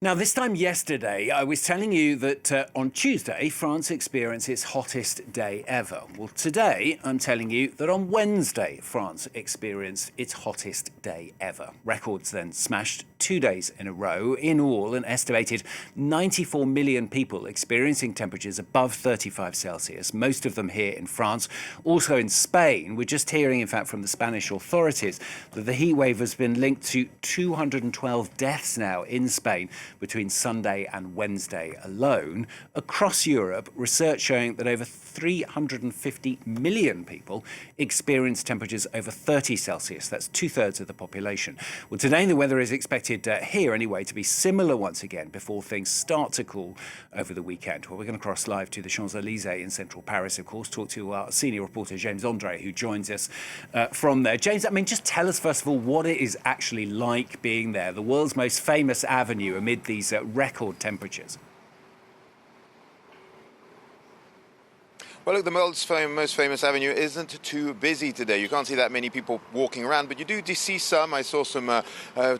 Now, this time yesterday, I was telling you that on Tuesday, France experienced its hottest day ever. Well, today, I'm telling you that on Wednesday, France experienced its hottest day ever. Records then smashed 2 days in a row. In all, an estimated 94 million people experiencing temperatures above 35 Celsius, most of them here in France. Also in Spain, we're just hearing, in fact, from the Spanish authorities that the heatwave has been linked to 212 deaths now in Spain between Sunday and Wednesday alone. Across Europe, research showing that over 350 million people experience temperatures over 30 Celsius. That's 2/3 of the population. Well, today the weather is expected here anyway to be similar once again before things start to cool over the weekend. Well, we're going to cross live to the Champs-Élysées in central Paris, of course, talk to our senior reporter James Andre, who joins us from there. James, just tell us first of all what it is actually like being there, the world's most famous avenue amid these record temperatures. Well, look, the most famous avenue isn't too busy today. You can't see that many people walking around, but you do see some. I saw some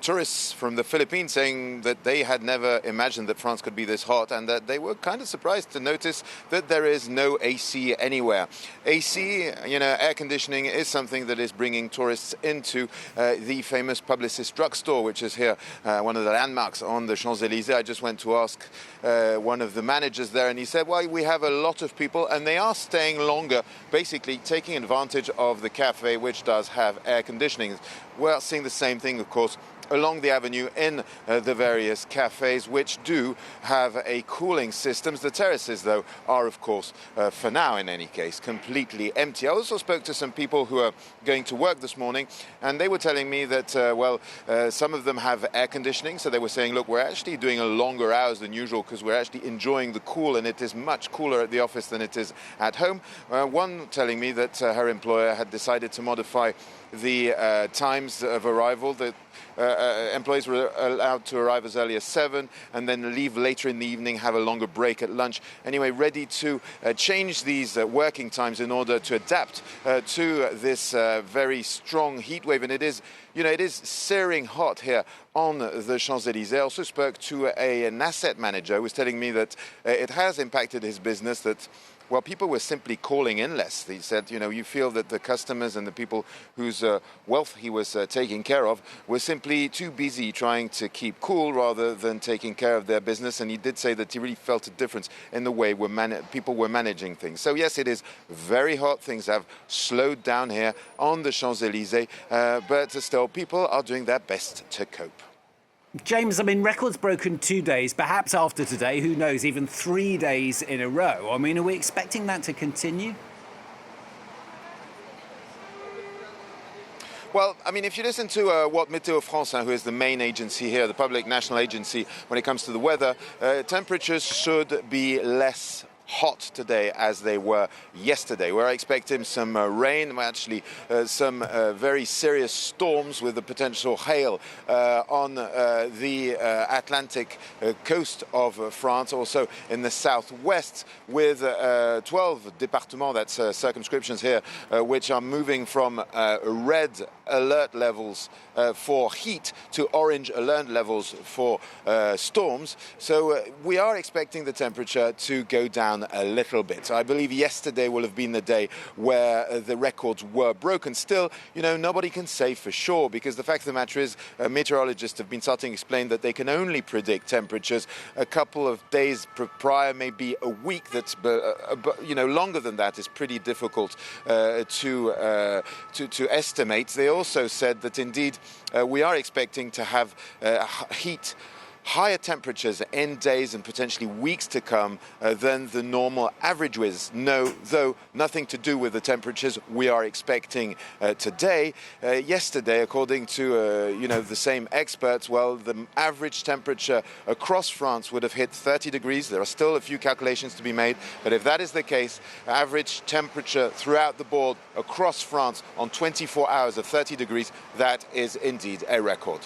tourists from the Philippines saying that they had never imagined that France could be this hot, and that they were kind of surprised to notice that there is no AC anywhere. AC, air conditioning is something that is bringing tourists into the famous Publicis drugstore, which is here, one of the landmarks on the Champs-Élysées. I just went to ask one of the managers there, and he said, well, we have a lot of people, and they are staying longer, basically taking advantage of the cafe, which does have air conditioning. We're seeing the same thing, of course, along the avenue in the various cafes, which do have a cooling systems. The terraces, though, are, of course, for now in any case, completely empty. I also spoke to some people who are going to work this morning, and they were telling me that, some of them have air conditioning, so they were saying, look, we're actually doing a longer hours than usual because we're actually enjoying the cool, and it is much cooler at the office than it is at home. One telling me that her employer had decided to modify the times of arrival, that employees were allowed to arrive as early as 7 and then leave later in the evening, have a longer break at lunch. Anyway, ready to change these working times in order to adapt to this very strong heat wave. And it is searing hot here on the Champs-Élysées. I also spoke to an asset manager who was telling me that it has impacted his business, that people were simply calling in less. He said, you feel that the customers and the people whose wealth he was taking care of were simply too busy trying to keep cool rather than taking care of their business. And he did say that he really felt a difference in the way people were managing things. So yes, it is very hot. Things have slowed down here on the Champs-Élysées, but still people are doing their best to cope. James, records broken 2 days, perhaps after today, who knows, even 3 days in a row. Are we expecting that to continue? Well, if you listen to what Météo France, who is the main agency here, the public national agency, when it comes to the weather, temperatures should be less hot today as they were yesterday. We're expecting some rain, actually some very serious storms with the potential hail on the Atlantic coast of France, also in the southwest, with 12 départements, that's circumscriptions here, which are moving from red alert levels for heat to orange alert levels for storms. So we are expecting the temperature to go down a little bit. I believe yesterday will have been the day where the records were broken. Still, nobody can say for sure, because the fact of the matter is meteorologists have been starting to explain that they can only predict temperatures a couple of days prior, maybe a week. That's longer than that is pretty difficult to estimate. They also said that indeed we are expecting to have higher temperatures in days and potentially weeks to come than the normal averages. Though nothing to do with the temperatures we are expecting today. Yesterday, according to the same experts, the average temperature across France would have hit 30 degrees. There are still a few calculations to be made, but if that is the case, average temperature throughout the board across France on 24 hours of 30 degrees, that is indeed a record.